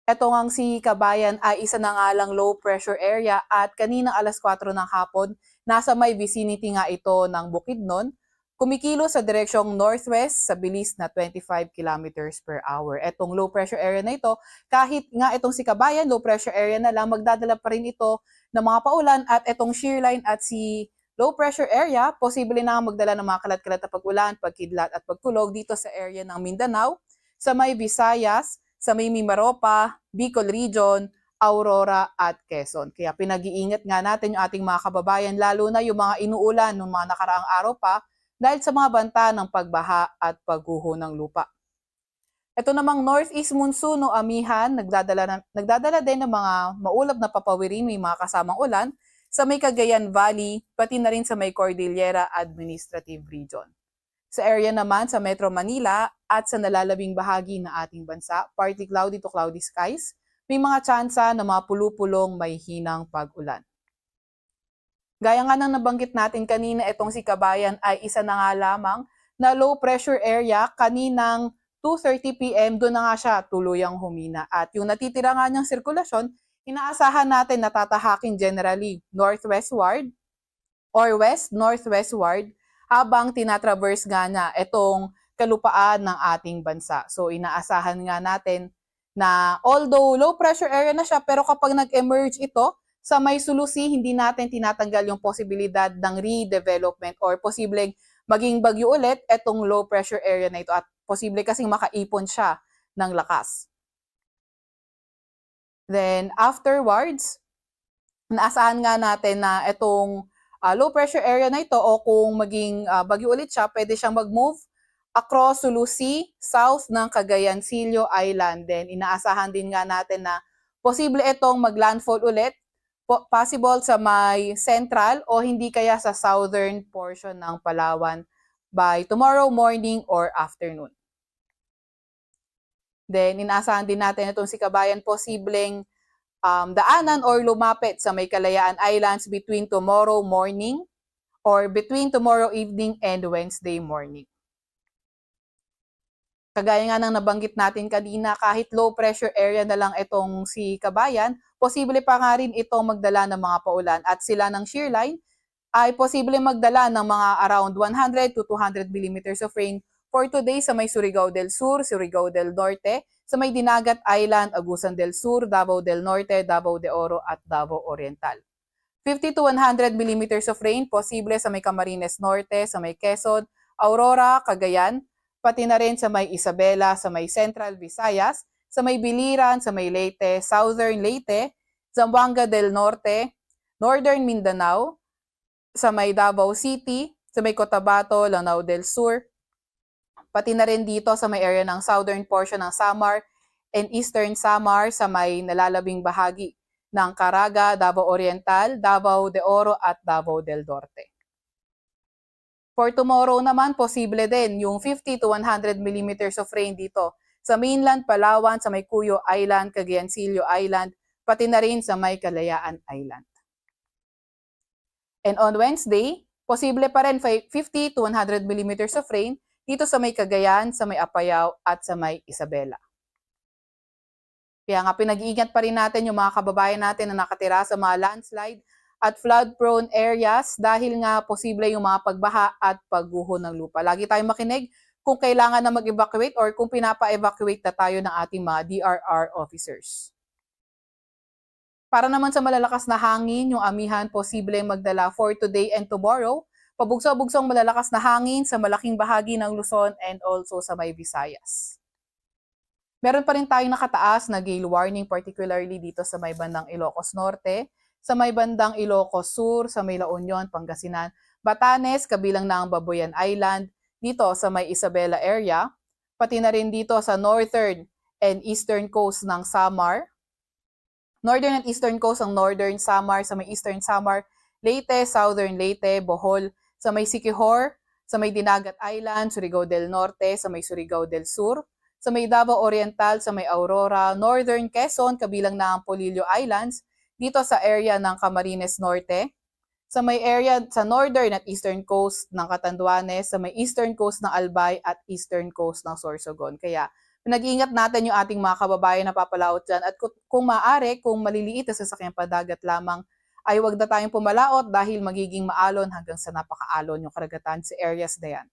Ito ngang si Kabayan ay isa na nga lang low pressure area at kaninang alas 4 ng hapon, nasa may vicinity nga ito ng Bukidnon, kumikilo sa direksyong northwest sa bilis na 25 kilometers per hour. Etong low pressure area na ito, kahit nga itong si Kabayan, low pressure area na lang, magdadala pa rin ito ng mga paulan at itong shear line at si low pressure area, posible na magdala ng mga kalat-kalat na pag-ulan, pagkidlat at pagkulog dito sa area ng Mindanao, sa may Visayas, sa may Mimaropa, Bicol Region, Aurora at Quezon. Kaya pinag-iingat nga natin yung ating mga kababayan, lalo na yung mga inuulan ng mga nakaraang araw pa dahil sa mga banta ng pagbaha at pagguho ng lupa. Ito namang northeast monsoon o amihan, nagdadala din ng mga maulap na papawirin, may mga kasamang ulan sa may Cagayan Valley, pati na rin sa may Cordillera Administrative Region. Sa area naman sa Metro Manila at sa nalalabing bahagi ng ating bansa, partly cloudy to cloudy skies, may mga tsansa na mga pulupulong may hinang pag-ulan. Gaya nga ng nabanggit natin kanina, itong si Kabayan ay isa na nga lamang na low pressure area. Kaninang 2:30 p.m. doon na nga siya tuluyang humina. At yung natitira nga niyang sirkulasyon, inaasahan natin na tatahakin generally northwestward or west-northwestward habang tinatraverse nga na itong kalupaan ng ating bansa. So inaasahan nga natin na although low pressure area na siya, pero kapag nag-emerge ito sa may sulusi, hindi natin tinatanggal yung posibilidad ng redevelopment or posibleng maging bagyo ulit itong low pressure area na ito at posible kasing makaipon siya ng lakas. Then afterwards, naasahan nga natin na itong low pressure area na ito o kung maging bagyo ulit siya, pwede siyang mag-move across Sulu Sea, south ng Cagayan Silio Island. Then inaasahan din nga natin na posible itong mag-landfall ulit, possible sa may central o hindi kaya sa southern portion ng Palawan by tomorrow morning or afternoon. Then inaasahan din natin itong si Kabayan posibleng daanan or lumapit sa may Kalayaan Islands between tomorrow morning or between tomorrow evening and Wednesday morning. Kagaya nga ng nabanggit natin kanina, kahit low pressure area na lang itong si Kabayan, posible pa nga rin itong magdala ng mga paulan at sila ng shear line ay posible magdala ng mga around 100 to 200 millimeters of rain for today sa may Surigao del Sur, Surigao del Norte, sa may Dinagat Island, Agusan del Sur, Davao del Norte, Davao de Oro at Davao Oriental. 50 to 100 millimeters of rain posible sa may Camarines Norte, sa may Quezon, Aurora, Cagayan, pati na rin sa may Isabela, sa may Central Visayas, sa may Biliran, sa may Leyte, Southern Leyte, Zamboanga del Norte, Northern Mindanao, sa may Davao City, sa may Cotabato, Lanao del Sur, pati na rin dito sa may area ng southern portion ng Samar and eastern Samar sa may nalalabing bahagi ng Caraga, Davao Oriental, Davao de Oro at Davao del Norte. For tomorrow naman, posible din yung 50 to 100 millimeters of rain dito sa mainland Palawan, sa may Cuyo Island, Cagayan Silio Island, pati na rin sa may Kalayaan Island. And on Wednesday, posible pa rin 50 to 100 millimeters of rain dito sa may Cagayan, sa may Apayao at sa may Isabela. Kaya nga pinag-iingat pa rin natin yung mga kababayan natin na nakatira sa mga landslide at flood-prone areas dahil nga posible yung mga pagbaha at pagguho ng lupa. Lagi tayong makinig kung kailangan na mag-evacuate or kung pinapa-evacuate na tayo ng ating mga DRR officers. Para naman sa malalakas na hangin, yung amihan posible magdala for today and tomorrow. Pabugso-bugsong malalakas na hangin sa malaking bahagi ng Luzon and also sa may Visayas. Meron pa rin tayong nakataas na gale warning, particularly dito sa may bandang Ilocos Norte, sa may bandang Ilocos Sur, sa may La Union, Pangasinan, Batanes, kabilang na ang Babuyan Island, dito sa may Isabela area, pati na rin dito sa northern and eastern coast ng Samar, northern and eastern coast ng northern Samar, sa may eastern Samar, Leyte, southern Leyte, Bohol, sa may Siquijor, sa may Dinagat Island, Surigao del Norte, sa may Surigao del Sur, sa may Davao Oriental, sa may Aurora, Northern Quezon, kabilang na ang Polillo Islands, dito sa area ng Camarines Norte, sa may area sa northern at eastern coast ng Catanduanes, sa may eastern coast ng Albay at eastern coast ng Sorsogon. Kaya Pinag-iingat natin yung ating mga kababayan na papalaot dyan at kung maaari, kung maliliit na sasakyang padagat lamang, ay wag na tayong pumalaot dahil magiging maalon hanggang sa napakaalon yung karagatan sa areas na yan.